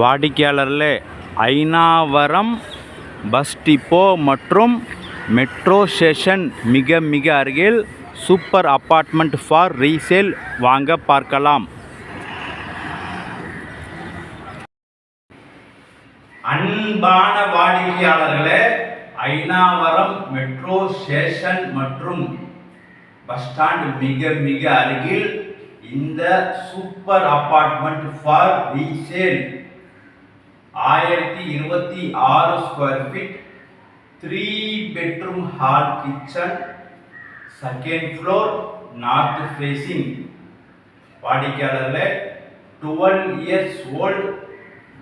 வாடிக்கையாளர்களே, Ayanavaram bus depot மற்றும் metro station மிக மிக அருகில் சூப்பர் அப்பார்ட்மெண்ட் ஃபார் ரீசேல் வாங்க பார்க்கலாம். அன்பான வாடிக்கையாளர்களே, அயனாவரம் மெட்ரோ ஸ்டேஷன் மற்றும் பஸ் ஸ்டாண்ட் மிக மிக அருகில் இந்த super apartment for resale 1026 square feet 3 bedroom hall kitchen, second floor, north facing. வாடிக்கையாளர்களே, 12 இயர்ஸ் ஓல்டு,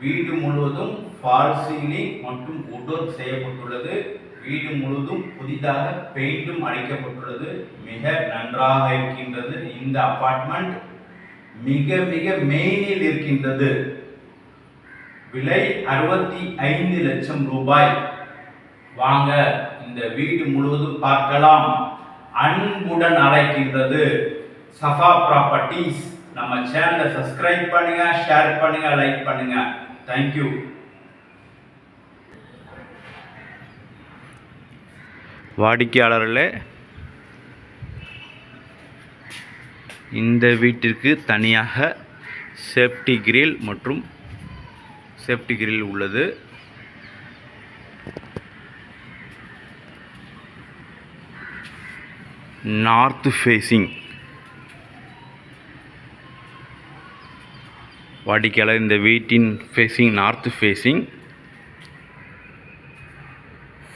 வீடு முழுவதும் ஃபால் சீலிங் மற்றும் வுட் செய்யப்பட்டுள்ளது. வீடு முழுவதும் புதிதாக பெயிண்டும் அடிக்கப்பட்டுள்ளது. மிக நன்றாக இருக்கின்றது. இந்த அபார்ட்மெண்ட் மிக மிக மெயினில் இருக்கின்றது. விலை 65 லட்சம் ரூபாய். வாங்க இந்த வீடு முழுவதும் பார்க்கலாம். அன்புடன் அழைக்கின்றது சஃபா ப்ராப்பர்ட்டிஸ். நம்ம சேனலை சப்ஸ்கிரைப் பண்ணுங்க, ஷேர் பண்ணுங்க, லைக் பண்ணுங்க. தேங்க்யூ. வாடிக்கையாளர்களே, இந்த வீட்டிற்கு தனியாக சேஃப்டி கிரில் மற்றும் சேஃப்டி கிரில் உள்ளது. North facing. வாடிக்கையாளர், இந்த வீட்டின் facing north facing.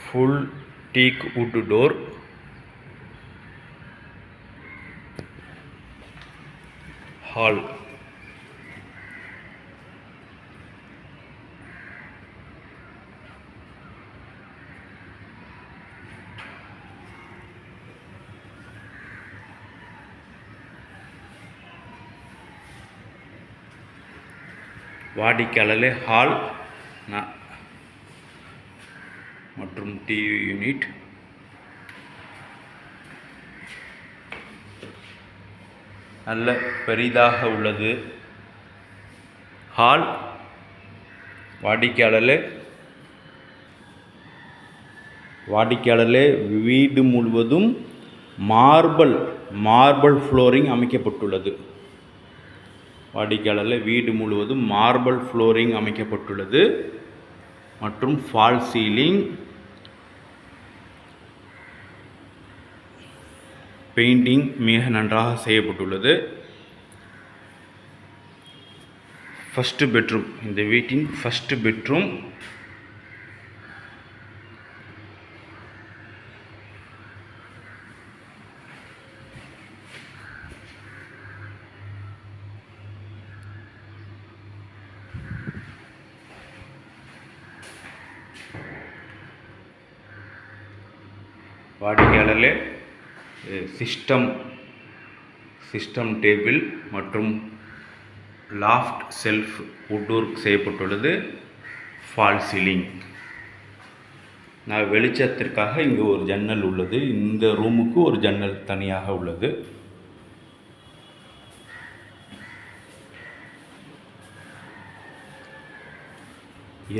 Full டீக் would door. Hall. வாடிக்கையாளர்களே, ஹால் மற்றும் டிவி யூனிட். நல்ல பெரிதாக உள்ளது ஹால். வாடிக்கையாளர்களே, வீடு முழுவதும் மார்பிள் ஃப்ளோரிங் அமைக்கப்பட்டுள்ளது. வாடிக்கையாளர்களே, வீடு முழுவதும் மார்பிள் ஃப்ளோரிங் அமைக்கப்பட்டுள்ளது மற்றும் ஃபால் சீலிங், பெயிண்டிங் மிக நன்றாக செய்யப்பட்டுள்ளது. First bedroom. இந்த வீட்டின் ஃபர்ஸ்ட் பெட்ரூம். வாடிக்கையாளர்களே, சிஸ்டம் டேபிள் மற்றும் லாஃப்ட் செல்ஃப் வுட் ஒர்க் செய்யப்பட்டுள்ளது. False ceiling. வெளிச்சத்திற்காக இங்கு ஒரு ஜன்னல் உள்ளது. இந்த ரூமுக்கு ஒரு ஜன்னல் தனியாக உள்ளது.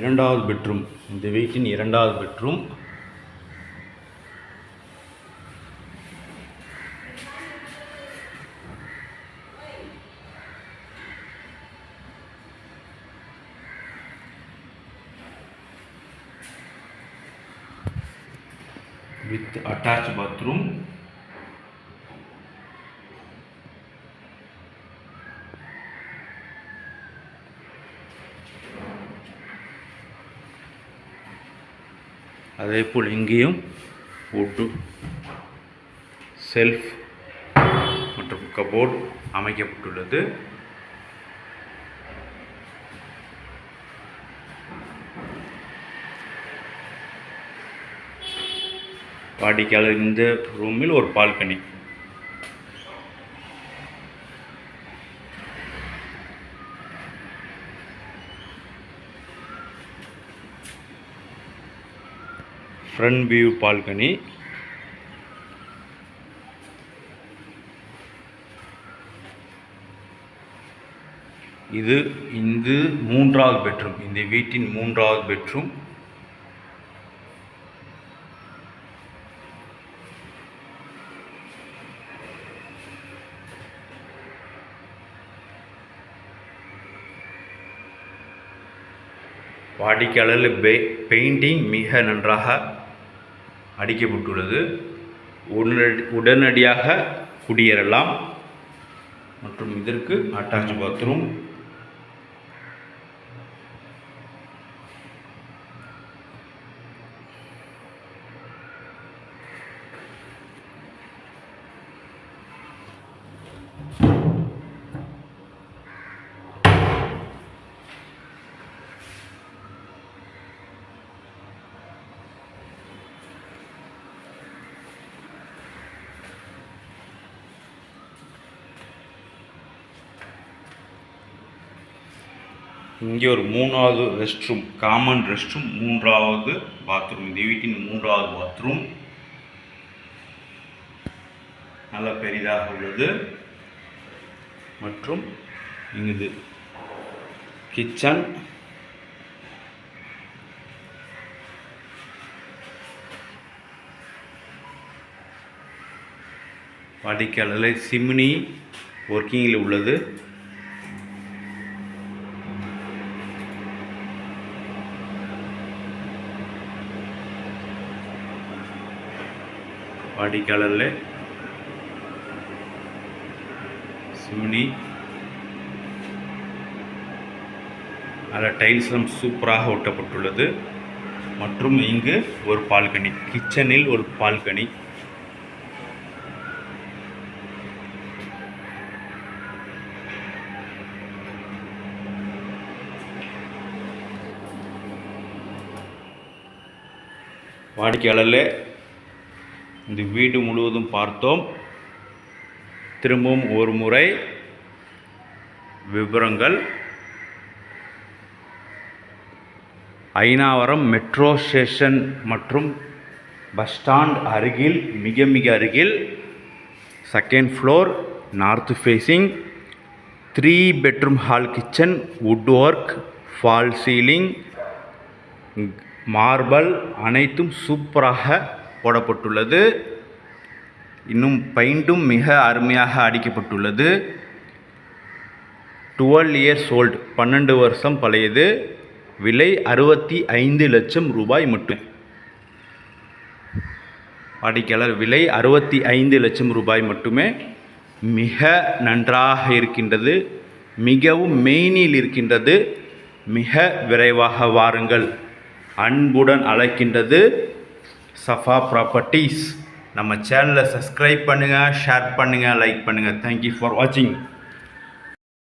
இரண்டாவது பெட்ரூம். இந்த வீட்டின் இரண்டாவது பெட்ரூம். with attached bathroom. அதேபோல் இங்கேயும் வுட் செல்ஃப் மற்றும் கபோர்ட் அமைக்கப்பட்டுள்ளது. வாடிக்கையாளர், இந்த ரூமில் ஒரு பால்கனி. Front view balcony. இது மூன்றாவது பெட்ரூம். இந்த வீட்டின் மூன்றாவது பெட்ரூம். வாடிக்கையாளர் பெயிண்டிங் மிக நன்றாக அடிக்கப்பட்டுள்ளது. உடனடியாக குடியேறலாம். மற்றும் இதற்கு அட்டாச் பாத்ரூம். இங்கே ஒரு மூணாவது rest room, common rest room, மூன்றாவது பாத்ரூம். இந்த வீட்டின் மூன்றாவது பாத்ரூம் நல்ல பெரிதாக உள்ளது. மற்றும் இங்கு கிச்சன், வாடிக்கையாளர் சிம்னி ஒர்க்கிங்கில் உள்ளது. வாடிக்கையாளரில் சிம்னி, அதில் டைல்ஸ்லாம் சூப்பராக ஒட்டப்பட்டுள்ளது. மற்றும் இங்கு ஒரு பால்கனி, கிச்சனில் ஒரு பால்கனி. வாடிக்கையாளரில் இந்த வீடு முழுவதும் பார்த்தோம். திரும்பவும் ஒரு முறை விவரங்கள்: அயனாவரம் மெட்ரோ ஸ்டேஷன் மற்றும் பஸ் ஸ்டாண்ட் அருகில், மிக அருகில், second floor, north facing, 3 bedroom hall kitchen, would work, fall ceiling, marble அனைத்தும் சூப்பராக போடப்பட்டுள்ளது. இன்னும் பெயிண்டும் மிக அருமையாக அடிக்கப்பட்டுள்ளது. 12 இயர்ஸ் ஓல்டு, 12 வருஷம் பழையது. விலை 65 லட்சம் ரூபாய் மட்டும். வாடிக்கையாளர் விலை 65 லட்சம் ரூபாய் மட்டுமே. மிக நன்றாக இருக்கின்றது. மிகவும் மெயினில் இருக்கின்றது. மிக விரைவாக வாருங்கள். அன்புடன் அழைக்கின்றது சஃபா ப்ராப்பர்ட்டிஸ். நம்ம சேனலை சப்ஸ்கிரைப் பண்ணுங்கள், ஷேர் பண்ணுங்கள், லைக் பண்ணுங்கள். தேங்க்யூ ஃபார் வாட்சிங்.